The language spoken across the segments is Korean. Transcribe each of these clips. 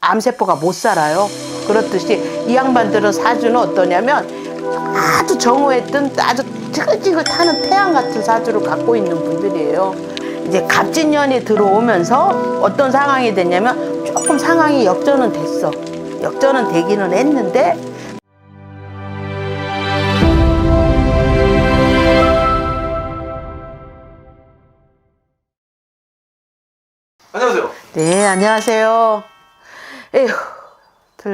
암세포가 못 살아요. 그렇듯이 이 양반들은 사주는 어떠냐면 아주 정오했던 아주 지글지글 타는 태양 같은 사주를 갖고 있는 분들이에요. 이제 갑진년이 들어오면서 어떤 상황이 됐냐면 조금 상황이 역전은 됐어. 역전은 되기는 했는데 안녕하세요. 네, 안녕하세요. 에휴,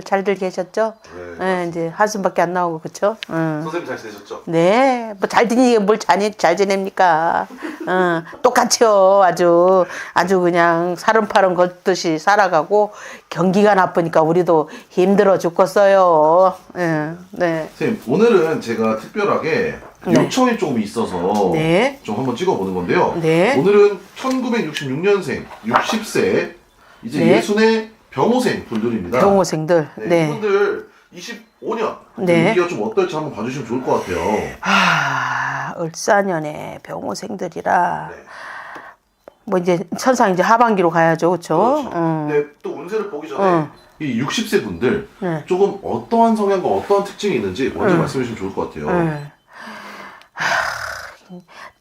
잘들 계셨죠? 네, 이제 한숨밖에 안 나오고, 그쵸? 선생님 잘 지내셨죠? 네, 뭐 잘 지내게 뭘 잘 지냅니까? 똑같이요. 아주 그냥 사름파름 걷듯이 살아가고 경기가 나쁘니까 우리도 힘들어 죽겠어요. 네. 선생님, 오늘은 제가 특별하게 요청이 조금 있어서 네. 좀 한번 찍어보는 건데요. 네. 오늘은 1966년생, 60세, 이제 네. 예순의 병호생 분들입니다. 병호생들. 네. 네. 이분들 25년 네. 위기가 좀 어떨지 한번 봐주시면 좋을 것 같아요. 을사년에 병호생들이라. 네. 뭐 이제 천상 이제 하반기로 가야죠, 그렇죠? 그렇죠. 근데 또 운세를 보기 전에 이 60세 분들 조금 어떠한 성향과 어떠한 특징이 있는지 먼저 말씀해 주시면 좋을 것 같아요.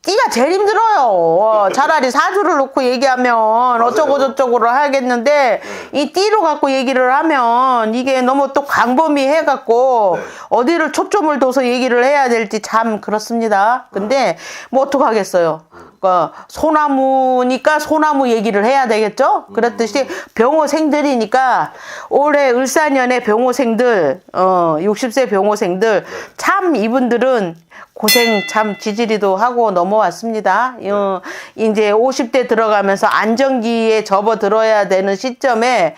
띠가 제일 힘들어요. 차라리 사주를 놓고 얘기하면 어쩌고 저쩌고를 하겠는데 이 띠로 갖고 얘기를 하면 이게 너무 또 광범위 해갖고 어디를 초점을 둬서 얘기를 해야 될지 참 그렇습니다. 근데 뭐 어떡하겠어요. 그러니까 소나무니까 소나무 얘기를 해야 되겠죠? 그렇듯이 병호생들이니까 올해 을사년의 병호생들 60세 병호생들 참 이분들은 고생 참 지지리도 하고 넘어왔습니다. 이제 50대 들어가면서 안정기에 접어들어야 되는 시점에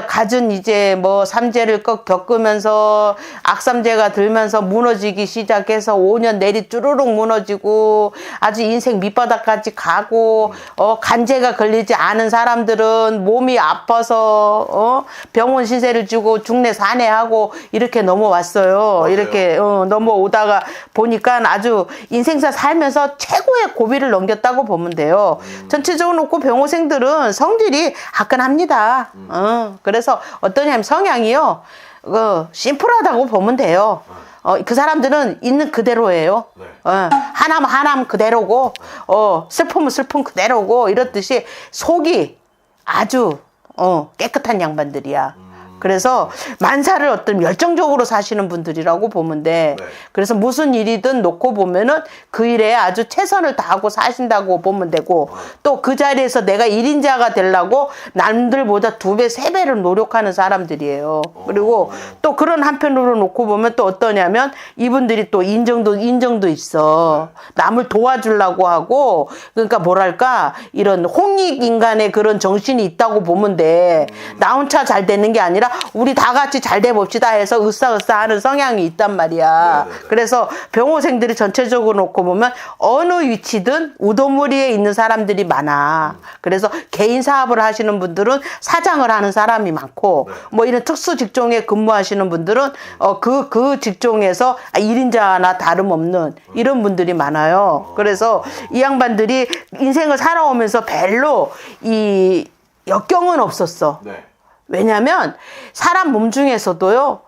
갖은 이제 뭐 삼재를 겪으면서 악삼재가 들면서 무너지기 시작해서 5년 내리 쭈루룩 무너지고 아주 인생 밑바닥까지 가고 간제가 걸리지 않은 사람들은 몸이 아파서 병원 신세를 지고 중내 산해하고 이렇게 넘어왔어요. 맞아요. 이렇게 넘어오다가 보니까 아주 인생사 살면서 최고의 고비를 넘겼다고 보면 돼요. 전체적으로 놓고 병호생들은 성질이 화끈합니다. 그래서 어떠냐면 성향이요. 심플하다고 보면 돼요. 그 사람들은 있는 그대로예요. 네. 하나면 그대로고, 슬픔은 슬픔 그대로고, 이렇듯이 속이 아주, 깨끗한 양반들이야. 그래서 만사를 어떤 열정적으로 사시는 분들이라고 보면 돼. 네. 그래서 무슨 일이든 놓고 보면은 그 일에 아주 최선을 다하고 사신다고 보면 되고 또 그 자리에서 내가 1인자가 되려고 남들보다 2배, 3배를 노력하는 사람들이에요. 그리고 또 그런 한편으로 놓고 보면 또 어떠냐면 이분들이 또 인정도 있어. 남을 도와주려고 하고 그러니까 뭐랄까 이런 홍익 인간의 그런 정신이 있다고 보면 돼. 나 혼자 잘 되는 게 아니라 우리 다 같이 잘 돼 봅시다 해서 으쌰으쌰 하는 성향이 있단 말이야. 그래서 병호생들이 전체적으로 놓고 보면 어느 위치든 우도머리에 있는 사람들이 많아. 그래서 개인 사업을 하시는 분들은 사장을 하는 사람이 많고 뭐 이런 특수 직종에 근무하시는 분들은 그 직종에서 1인자나 다름없는 이런 분들이 많아요. 그래서 이 양반들이 인생을 살아오면서 별로 이 역경은 없었어. 네. 왜냐면 사람 몸 중에서도요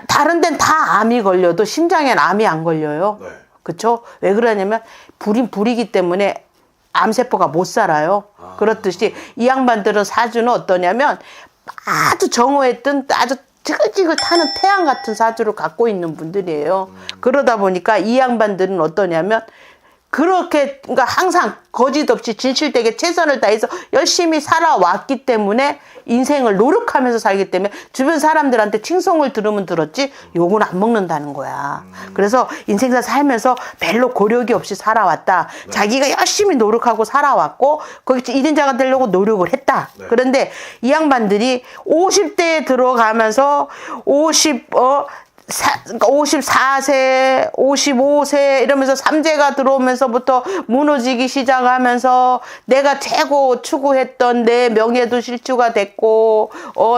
다른 데는 다 암이 걸려도 심장엔 암이 안 걸려요. 네. 그쵸? 왜 그러냐면 불이기 때문에 암세포가 못 살아요. 그렇듯이 이 양반들은 사주는 어떠냐면 아주 정오했던 아주 지글지글 타는 태양 같은 사주를 갖고 있는 분들이에요. 그러다 보니까 이 양반들은 어떠냐면 그렇게 그러니까 항상 거짓 없이 진실되게 최선을 다해서 열심히 살아왔기 때문에 인생을 노력하면서 살기 때문에 주변 사람들한테 칭송을 들으면 들었지 욕은 안 먹는다는 거야. 그래서 인생사 살면서 별로 고력이 없이 살아왔다. 자기가 열심히 노력하고 살아왔고 거기 1인자가 되려고 노력을 했다. 그런데 이 양반들이 50대에 들어가면서 그러니까 54세, 55세 이러면서 삼재가 들어오면서부터 무너지기 시작하면서 내가 최고 추구했던 내 명예도 실추가 됐고,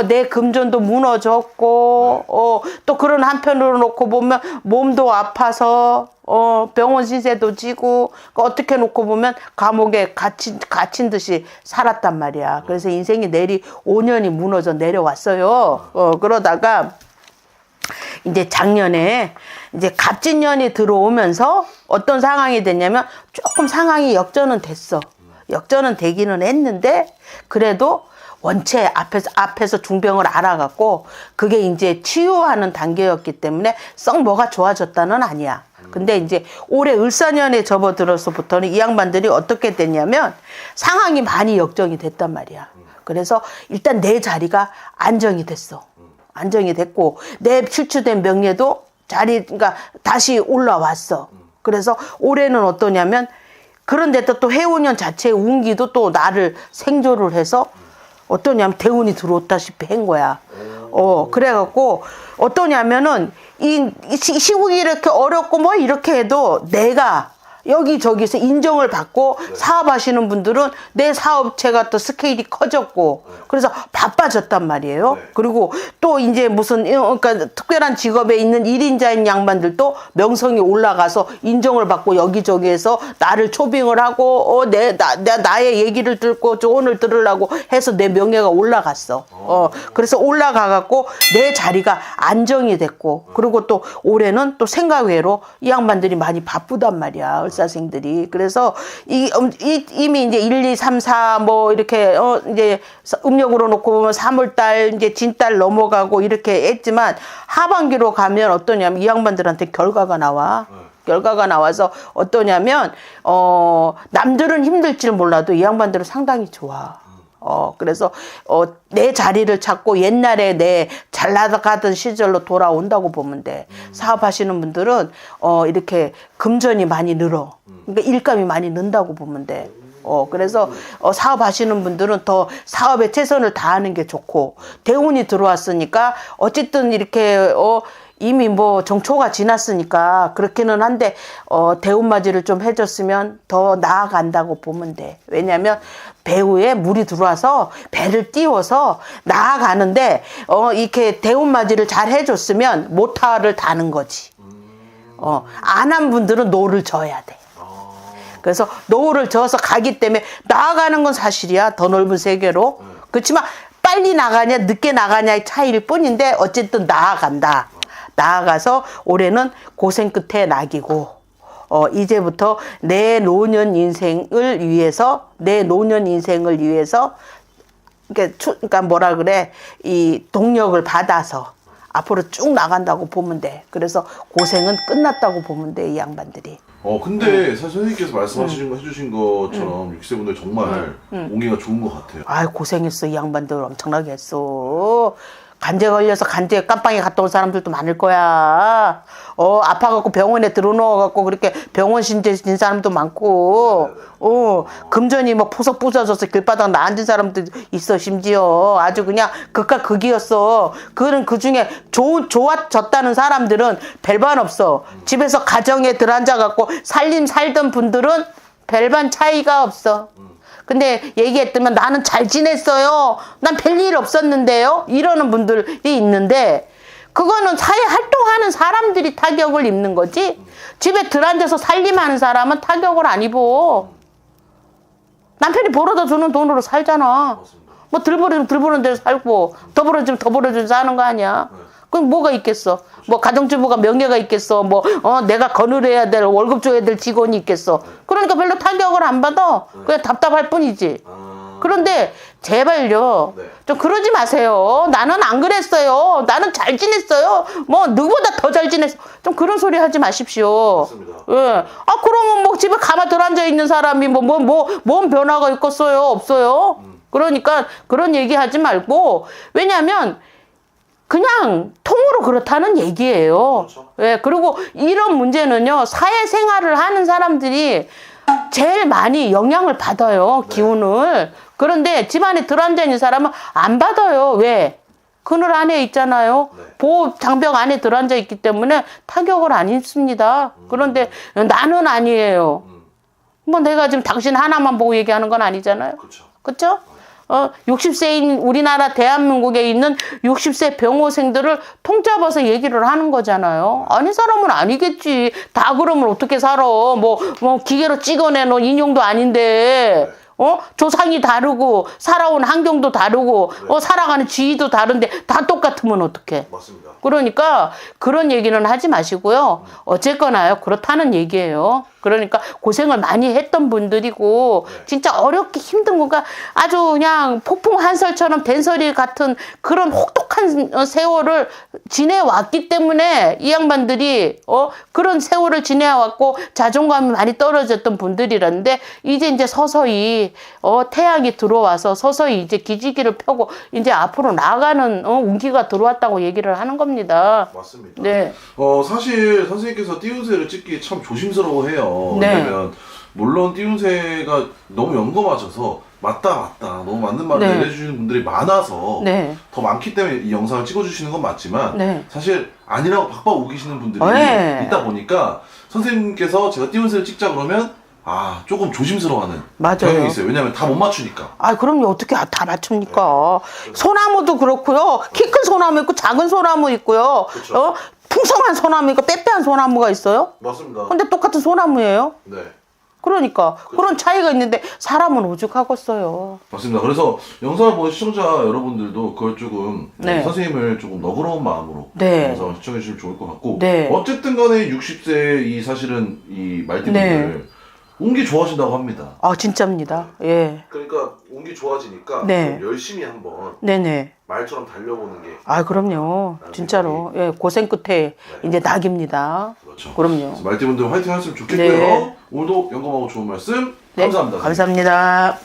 내 금전도 무너졌고, 또 그런 한편으로 놓고 보면 몸도 아파서, 병원 신세도 지고, 그러니까 어떻게 놓고 보면 감옥에 갇힌 듯이 살았단 말이야. 그래서 인생이 5년이 무너져 내려왔어요. 그러다가, 이제 작년에 이제 갑진년이 들어오면서 어떤 상황이 됐냐면 조금 상황이 역전은 됐어. 역전은 되기는 했는데 그래도 원체 앞에서 중병을 알아갖고 그게 이제 치유하는 단계였기 때문에 썩 뭐가 좋아졌다는 아니야. 근데 이제 올해 을사년에 접어들어서부터는 이 양반들이 어떻게 됐냐면 상황이 많이 역전이 됐단 말이야. 그래서 일단 내 자리가 안정이 됐어. 안정이 됐고 내 실추된 명예도 그러니까 다시 올라왔어. 그래서 올해는 어떠냐면 그런데 또 해운년 자체의 운기도 또 나를 생조를 해서 어떠냐면 대운이 들어왔다시피 한 거야. 그래갖고 어떠냐면은 이 시국이 이렇게 어렵고 뭐 이렇게 해도 내가 여기저기서 인정을 받고 사업하시는 분들은 내 사업체가 또 스케일이 커졌고 그래서 바빠졌단 말이에요. 그리고 또 이제 무슨 그러니까 특별한 직업에 있는 1인자인 양반들도 명성이 올라가서 인정을 받고 여기저기에서 나를 초빙을 하고 나의 얘기를 듣고 조언을 들으려고 해서 내 명예가 올라갔어. 그래서 올라가갖고 내 자리가 안정이 됐고 그리고 또 올해는 또 생각외로 이 양반들이 많이 바쁘단 말이야. 을사생들이. 그래서 이미 이제 1, 2, 3, 4 뭐 이렇게 이제 음력으로 놓고 보면 3월달 이제 진달 넘어가고 이렇게 했지만 하반기로 가면 어떠냐면 이 양반들한테 결과가 나와. 결과가 나와서 어떠냐면 남들은 힘들지를 몰라도 이 양반들은 상당히 좋아. 그래서 내 자리를 찾고 옛날에 내 잘 나가던 시절로 돌아온다고 보면 돼. 사업하시는 분들은 이렇게 금전이 많이 늘어. 그러니까 일감이 많이 는다고 보면 돼. 그래서 사업하시는 분들은 더 사업에 최선을 다하는 게 좋고 대운이 들어왔으니까 어쨌든 이렇게 이미 뭐 정초가 지났으니까 그렇기는 한데 대운맞이를 좀 해줬으면 더 나아간다고 보면 돼. 왜냐하면 배후에 물이 들어와서 배를 띄워서 나아가는데 이렇게 대운맞이를 잘 해줬으면 모타를 다는 거지. 안 한 분들은 노를 져야 돼. 그래서 노를 져서 가기 때문에 나아가는 건 사실이야. 더 넓은 세계로. 그렇지만 빨리 나가냐 늦게 나가냐의 차이일 뿐인데 어쨌든 나아간다. 나아가서 올해는 고생 끝에 낙이고 이제부터 내 노년 인생을 위해서 그러니까 뭐라 그래 이 동력을 받아서 앞으로 쭉 나간다고 보면 돼. 그래서 고생은 끝났다고 보면 돼 이 양반들이. 근데 사실 선생님께서 해주신 것처럼 6세 분들 정말 운기가 좋은 것 같아요. 아이 고생했어 이 양반들 엄청나게 했어. 간제 걸려서 간제 깜빵에 갔다 온 사람들도 많을 거야. 아파갖고 병원에 들어누워갖고 그렇게 병원 신세 진 사람도 많고, 금전이 뭐 푸석 부서져서 길바닥 나앉은 사람도 있어, 심지어. 아주 그냥 극과 극이었어. 그 중에 좋아졌다는 사람들은 별반 없어. 집에서 가정에 들어앉아갖고 살던 분들은 별반 차이가 없어. 근데 얘기했더니 나는 잘 지냈어요. 난 별일 없었는데요. 이러는 분들이 있는데 그거는 사회 활동하는 사람들이 타격을 입는 거지. 집에 들어앉아서 살림하는 사람은 타격을 안 입어. 남편이 벌어다 주는 돈으로 살잖아. 뭐 들부러지면 대로 살고 더 벌어지면 사는 거 아니야. 그럼 뭐가 있겠어? 뭐 가정주부가 명예가 있겠어? 뭐 내가 거느려야 될 월급 줘야 될 직원이 있겠어? 그러니까 별로 타격을 안 받아. 그냥 답답할 뿐이지. 그런데 제발요. 좀 그러지 마세요. 나는 안 그랬어요. 나는 잘 지냈어요. 뭐 누구보다 더 잘 지냈어. 좀 그런 소리 하지 마십시오. 예. 그러면 뭐 집에 가만 들어앉아 있는 사람이 뭔 변화가 있겠어요? 없어요. 그러니까 그런 얘기 하지 말고 왜냐하면 그냥 통으로 그렇다는 얘기예요. 그렇죠. 예, 그리고 이런 문제는요, 사회생활을 하는 사람들이 제일 많이 영향을 받아요, 기운을. 그런데 집안에 들어앉아 있는 사람은 안 받아요. 왜? 그늘 안에 있잖아요. 네. 보호 장벽 안에 들어앉아 있기 때문에 타격을 안 입습니다. 그런데 나는 아니에요. 뭐 내가 지금 당신 하나만 보고 얘기하는 건 아니잖아요. 그렇죠. 그렇죠? 60세인 우리나라 대한민국에 있는 60세 병호생들을 통잡아서 얘기를 하는 거잖아요. 아닌 사람은 아니겠지. 다 그러면 어떻게 살아? 뭐 기계로 찍어내놓은 인형도 아닌데. 조상이 다르고 살아온 환경도 다르고 살아가는 지위도 다른데 다 똑같으면 어떡해. 맞습니다. 그러니까 그런 얘기는 하지 마시고요. 어쨌거나요. 그렇다는 얘기예요. 그러니까 고생을 많이 했던 분들이고 진짜 어렵게 힘든 거가 아주 그냥 폭풍 한설처럼 된소리 같은 그런 혹독한 세월을 지내왔기 때문에 이 양반들이 그런 세월을 지내왔고 자존감이 많이 떨어졌던 분들이라는데 이제 서서히 태양이 들어와서 서서히 이제 기지개를 펴고 이제 앞으로 나아가는 운기가 들어왔다고 얘기를 하는 겁니다. 맞습니다. 네. 사실 선생님께서 띄운새를 찍기 참 조심스러워해요. 네. 왜냐면 물론 띄운새가 너무 연거맞아서 맞다 너무 맞는 말을 네. 내려주시는 분들이 많아서 네. 더 많기 때문에 이 영상을 찍어주시는 건 맞지만 네. 사실 아니라고 박박 우기시는 분들이 네. 있다 보니까 선생님께서 제가 띄운새를 찍자 그러면 조금 조심스러워하는 맞아요. 경향이 있어요. 왜냐면 다 못 맞추니까. 그럼요. 어떻게 다 맞춥니까? 소나무도 그렇고요. 키 큰 소나무 있고 작은 소나무 있고요. 그렇죠. 풍성한 소나무 있고 빼빼한 소나무가 있어요. 맞습니다. 근데 똑같은 소나무예요. 네. 그러니까 그런 차이가 있는데 사람은 오죽하겠어요. 맞습니다. 그래서 영상을 보는 시청자 여러분들도 그걸 조금 네. 선생님을 조금 너그러운 마음으로 네. 영상을 시청해 주시면 좋을 것 같고 네. 어쨌든 간에 60세 이 사실은 이 말띠분들 네. 운기 좋아진다고 합니다. 진짜입니다. 예. 그러니까 운기 좋아지니까 네. 좀 열심히 한번 네네. 말처럼 달려보는 게 그럼요. 진짜로. 예, 고생 끝에 이제 낙입니다. 그렇죠. 그럼요. 그래서 말띠분들 화이팅 하셨으면 좋겠고요. 네. 오늘도 영감하고 좋은 말씀 네, 감사합니다. 감사합니다.